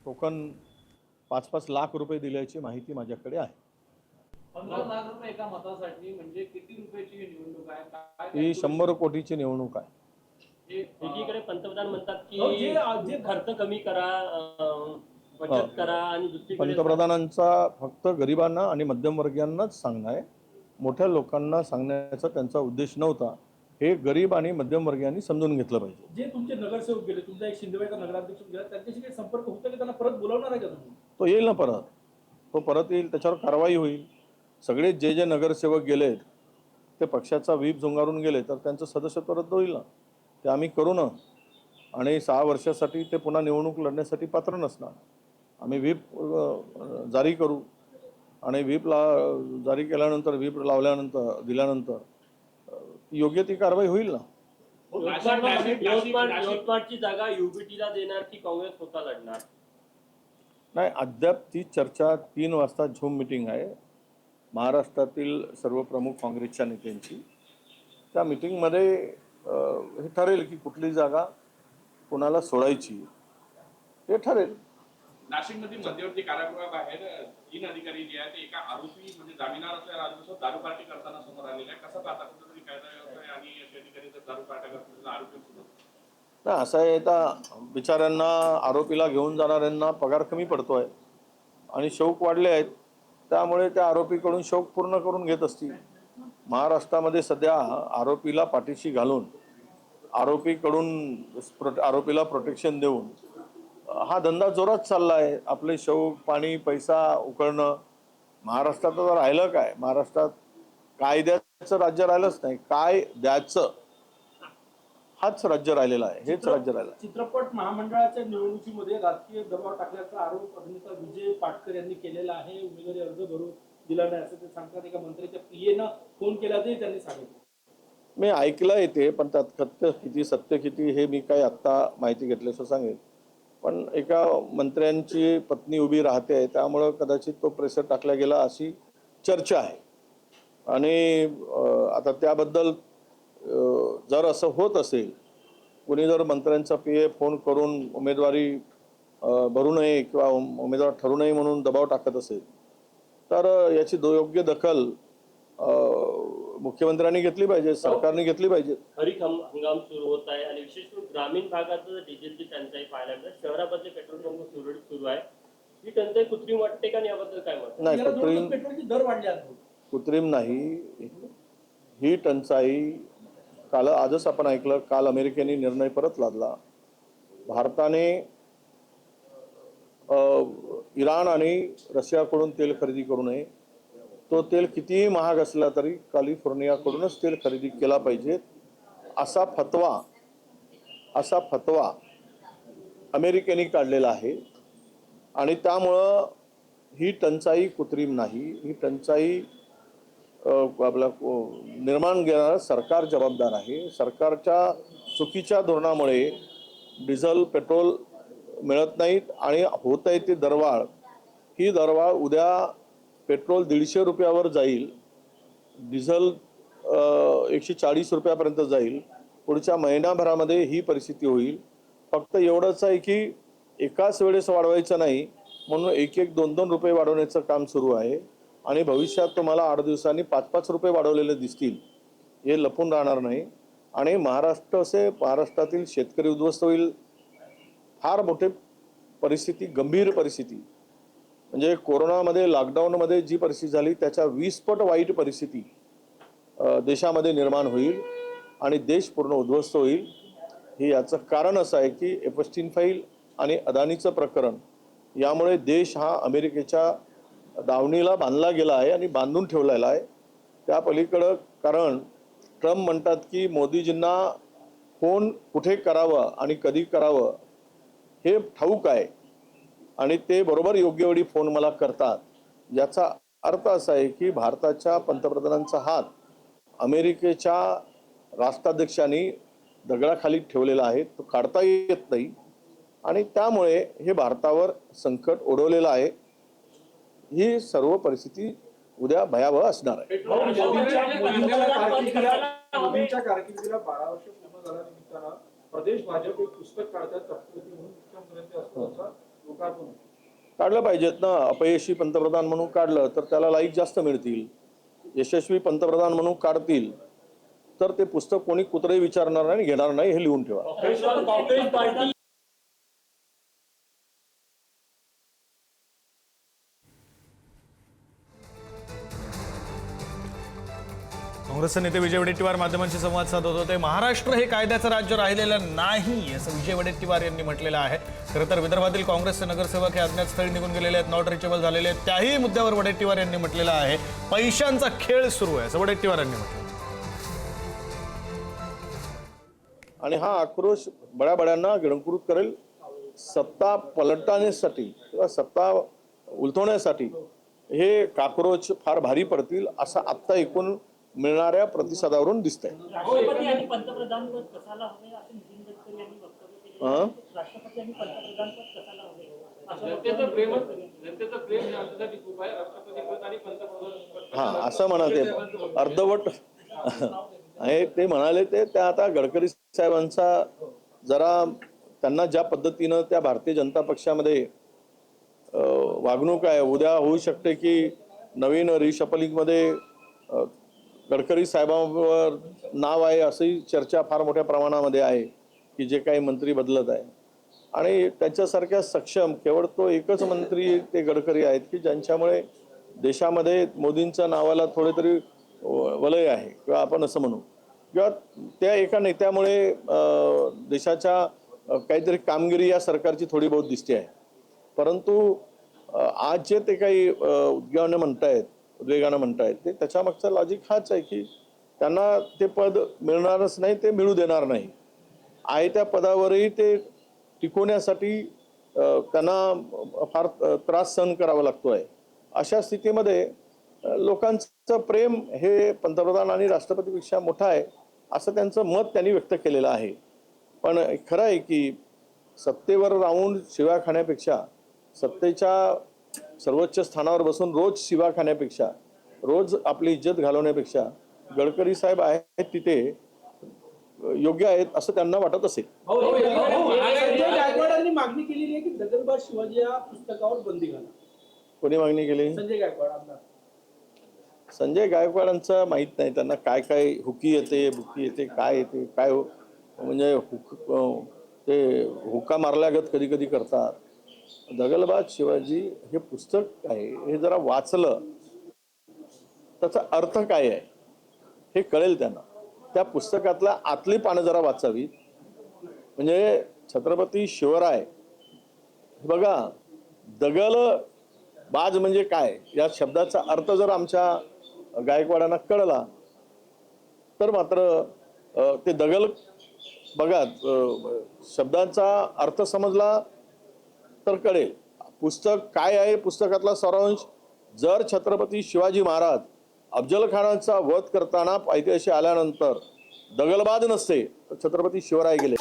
Token 5-5 lakh रुपये दिल्याची माहिती माझ्याकडे आहे. 15 लाख रुपये एका मतासाठी म्हणजे किती रुपयाची ही निवडणूक आहे? काय ही 100 कोटीची निवडणूक आहे. एकीकडे पंतप्रधान म्हणतात की खर्च कमी करा, बचत करा, आणि दुसरीकडे पंतप्रधानांचा फक्त गरिबांना आणि मध्यमवर्गीयांनाच सांगणं आहे. मोठ्या लोकांना सांगण्याचा त्यांचा उद्देश नव्हता. हे गरीब आणि मध्यमवर्गीयांनी समजून घेतलं पाहिजे. जे तुमचे नगरसेवक गेले, तुमचा एक शिंदेवाडीचा नगराध्यक्ष गेला, त्यांच्याशी काही संपर्क होता की त्यांना परत बोलावणार आहे का तुम्ही? तो येईल ना परत, तो परत येईल, त्याच्यावर कारवाई होईल. सगळे जे नगरसेवक गेलेत ते पक्षाचा व्हीप झुंगारून गेले तर त्यांचं सदस्यत्व रद्द होईल ना. ते आम्ही करू ना. आणि 6 वर्षासाठी ते पुन्हा निवडणूक लढण्यासाठी पात्र नसणार. आम्ही व्हीप जारी करू आणि व्हीपला जारी केल्यानंतर, व्हीप लावल्यानंतर, दिल्यानंतर योग्य ती कारवाई होईल ना. यवतमाळची जागा युबीटीला देणार की काँग्रेस स्वतः लढणार? नाही, अद्याप ती चर्चा 3 वाजता झूम मीटिंग आहे महाराष्ट्रातील सर्व प्रमुख काँग्रेसच्या नेत्यांची. त्या मीटिंगमध्ये हे ठरेल की कुठली जागा कोणाला सोडायची हे ठरेल. नाशिकमध्ये मध्यवर्ती कारागृहाबाहेर 3 अधिकारी जे आहेत एका आरोपी म्हणजे जामिनावर असलेल्या राजूसोबत दारू पार्टी करताना समोर आलेला आहे. कसं पाहता? कुठेतरी कायदा व्यवस्था आणि असे अधिकारी जर दारू पार्ट्या करतात आरोपी सुद्धा ना. असं आहे, आता बिचाऱ्यांना, आरोपीला घेऊन जाणाऱ्यांना पगार कमी पडतोय आणि शौक वाढले आहेत, त्यामुळे त्या आरोपीकडून शौक पूर्ण करून घेत असतील. महाराष्ट्रामध्ये सध्या आरोपीला पाठीशी घालून, आरोपीला प्रोटेक्शन देऊन हा धंदा जोरात चालला आहे. आपले शौक, पाणी, पैसा उकळणं. महाराष्ट्रात तर राहिलं काय? महाराष्ट्रात कायद्याचं राज्य राहिलंच नाही. काय द्यायचं हाच राज्य राहिलेला आहे, हेच राज्य राहिलं. चित्रपट महामंडळाच्या निवडणुकीमध्ये राजकीय दबाव टाकल्याचा आरोप अभिनेता विजय पाटकर यांनी केलेला आहे. उमेदवारी अर्ज भरून दिला नाही असं ते सांगतात. एका मंत्र्याच्या पीएनं फोन केल्याचंही त्यांनी सांगितलं. मी ऐकलं येते, पण त्यात सत्य किती हे मी काय आत्ता माहिती घेतल्याचं सांगेल. पण एका मंत्र्यांची पत्नी उभी राहते, त्यामुळं कदाचित तो प्रेशर टाकला गेला अशी चर्चा आहे. आणि आता त्याबद्दल जर असं होत असेल, कोणी जर मंत्र्यांचा पीए फोन करून उमेदवारी भरू नये किंवा उमेदवार ठरू नये म्हणून दबाव टाकत असेल, तर याची योग्य दखल मुख्यमंत्र्यांनी घेतली पाहिजे, सरकारने घेतली पाहिजे. खरीप हंगाम सुरू होत आहे आणि विशेष करून ग्रामीण भागात डिझेलची टंचाई पाहायला मिळते. शहरामध्ये पेट्रोल पंप सुरू आहे. ही टंचाई कृत्रिम वाटते का? याबद्दल काय मत? नाही, पेट्रोलचे दर वाढले आहेत. कृत्रिम नाही. ही टंचाई आजच आपण ऐकलं, काल अमेरिकेने निर्णय परत लादला. भारताने इराण आणि रशियाकडून तेल खरेदी करू नये. तो तेल कितीही महाग असला तरी कॅलिफोर्नियाकडूनच तेल खरेदी केला पाहिजे असा फतवा अमेरिकेने काढलेला आहे. आणि त्यामुळं ही टंचाई कृत्रिम नाही. ही टंचाई आपला निर्माण घेणारं सरकार जबाबदार आहे. सरकारच्या चुकीच्या धोरणामुळे डिझेल, पेट्रोल मिळत नाहीत आणि होत आहे ती दरवाढ. ही दरवाढ उद्या पेट्रोल 150 रुपयावर जाईल, डिझेल 140 रुपयापर्यंत जाईल. पुढच्या महिनाभरामध्ये ही परिस्थिती होईल. फक्त एवढंच आहे की एकाच वेळेस वाढवायचं नाही, म्हणून 1-1, 2-2 रुपये वाढवण्याचं काम सुरू आहे. आणि भविष्यात तुम्हाला 8 दिवसांनी 5-5 रुपये वाढवलेले दिसतील. हे लपून राहणार नाही. आणि महाराष्ट्रातील शेतकरी उद्ध्वस्त होईल. फार मोठी परिस्थिती, गंभीर परिस्थिती, म्हणजे कोरोनामध्ये, लॉकडाऊनमध्ये जी परिस्थिती झाली त्याच्या 20 पट वाईट परिस्थिती देशामध्ये निर्माण होईल आणि देश पूर्ण उद्ध्वस्त होईल. हे याचं कारण असं आहे की एपस्टीन फाईल आणि अदानीचं प्रकरण, यामुळे देश हा अमेरिकेच्या दावणीला बांधला गेला आहे आणि बांधून ठेवलेला आहे. त्या पलीकडं कारण ट्रम्प म्हणतात की मोदीजींना फोन कुठे करावं आणि कधी करावं हे ठाऊक आहे आणि ते बरोबर योग्य वेळी फोन मला करतात. याचा अर्थ असा आहे की भारताच्या पंतप्रधानांचा हात अमेरिकेच्या राष्ट्राध्यक्षांनी दगडाखाली ठेवलेला आहे, तो काढता येत नाही. आणि त्यामुळे हे भारतावर संकट ओढवलेलं आहे. ही सर्व परिस्थिती उद्या भयावह असणार आहे. मोदींच्या कारकिर्दीला 12 वर्ष पूर्ण झाल्यानिमित्तानं प्रदेश भाजप एक पुस्तक काढतात, म्हणून मुख्यमंत्र्यांचे असल्याचा काढलं पाहिजेत ना. अपयशी पंतप्रधान म्हणून काढलं तर त्याला लाईक जास्त मिळतील. यशस्वी पंतप्रधान म्हणून काढतील तर ते पुस्तक कोणी कुत्रही विचारणार नाही, घेणार नाही, हे लिहून ठेवा. काँग्रेस पार्टी काँग्रेसचे नेते विजय वडेट्टीवार माध्यमांशी संवाद साधत होते. महाराष्ट्र हे कायद्याचं राज्य राहिलेलं नाही असं विजय वडेट्टीवार यांनी म्हटलेलं आहे. खरं तर विदर्भातील काँग्रेसचे नगरसेवक हे अज्ञातस्थळी निघून गेलेले आहेत, नॉट रिचेबल झालेले आहेत. त्याही मुद्द्यावर वडेट्टीवार यांनी म्हटलेलं आहे पैशांचा खेळ सुरू आहे असं वडेट्टीवार यांनी म्हटलं. आणि हा आक्रोश बड्याबड्यांना गिळंकृत करेल. सत्ता पलटण्यासाठी किंवा सत्ता उलथवण्यासाठी हे काक्रोच फार भारी पडतील असं आत्ता एकूण मिळणाऱ्या प्रतिसादावरून दिसतंय. राष्ट्रपती आणि पंतप्रधानपद कसायला हवे असं नितीन गडकरी यांनी वक्तव्य केले. राष्ट्रपती आणि पंतप्रधानपद कसायला हवे. जनतेचं प्रेम हे आमच्यासाठी खूप आहे. राष्ट्रपतीपद आणि पंतप्रधान हा असं म्हणा ते अर्धवट आहे ते म्हणाले ते त्या आता गडकरी साहेबांचा जरा त्यांना ज्या पद्धतीनं त्या भारतीय जनता पक्षामध्ये वागणूक आहे. उद्या होऊ शकते की नवीन रिशफलिंगमध्ये गडकरी साहेबांवर नाव आहे अशी चर्चा फार मोठ्या प्रमाणामध्ये आहे की जे काही मंत्री बदलत आहे. आणि त्यांच्यासारख्या सक्षम केवळ तो एकच मंत्री ते गडकरी आहेत की ज्यांच्यामुळे देशामध्ये मोदींच्या नावाला थोडे तरी वलय आहे किंवा आपण असं म्हणू, किंवा त्या एका नेत्यामुळे देशाच्या काहीतरी कामगिरी या सरकारची थोडी बहुत दिसते आहे. परंतु आज जे ते काही उद्वेगानं म्हणतायत ते त्याच्या मागचा लॉजिक हाच आहे की त्यांना ते पद मिळणारच नाही, ते मिळू देणार नाही. आहे त्या पदावरही ते टिकवण्यासाठी त्यांना फार त्रास सहन करावा लागतो आहे. अशा स्थितीमध्ये लोकांचं प्रेम हे पंतप्रधान आणि राष्ट्रपतीपेक्षा मोठं आहे असं त्यांचं मत त्यांनी व्यक्त केलेलं आहे. पण खरं आहे की सत्तेवर राहून शिव्या खाण्यापेक्षा, सत्तेच्या सर्वोच्च स्थानावर बसून रोज शिव्या खाण्यापेक्षा, रोज आपली इज्जत घालवण्यापेक्षा गडकरी साहेब आहेत तिथे योग्य आहेत असं त्यांना वाटत असेल. संजय गायकवाडांनी मागणी केलेली आहे की दगलबाज शिवाजी या पुस्तकावर बंदी घाला. कोणी मागणी केली? संजय गायकवाड आमदार. संजय गायकवाडांचं माहीत नाही त्यांना काय काय हुकी येते, बुकी येते, काय येते, काय म्हणजे ते हुक्का मारल्यागत कधी कधी करतात. दगलबाज शिवाजी हे पुस्तक आहे, हे जरा वाचलं त्याचा अर्थ काय आहे हे कळेल त्यांना. त्या पुस्तकातल्या आतली पानं जरा वाचावीत. म्हणजे छत्रपती शिवराय बघा, दगलबाज म्हणजे काय या शब्दाचा अर्थ जर आमच्या गायकवाडांना कळला तर मात्र ते दगल बघा शब्दाचा अर्थ समजला तर कळेल पुस्तक काय आहे. पुस्तकातला सारांश, जर छत्रपती शिवाजी महाराज अफजल खानाचा वध करताना पायथ्याशी आल्यानंतर दगलबाज नसते तर छत्रपती शिवराय गेले.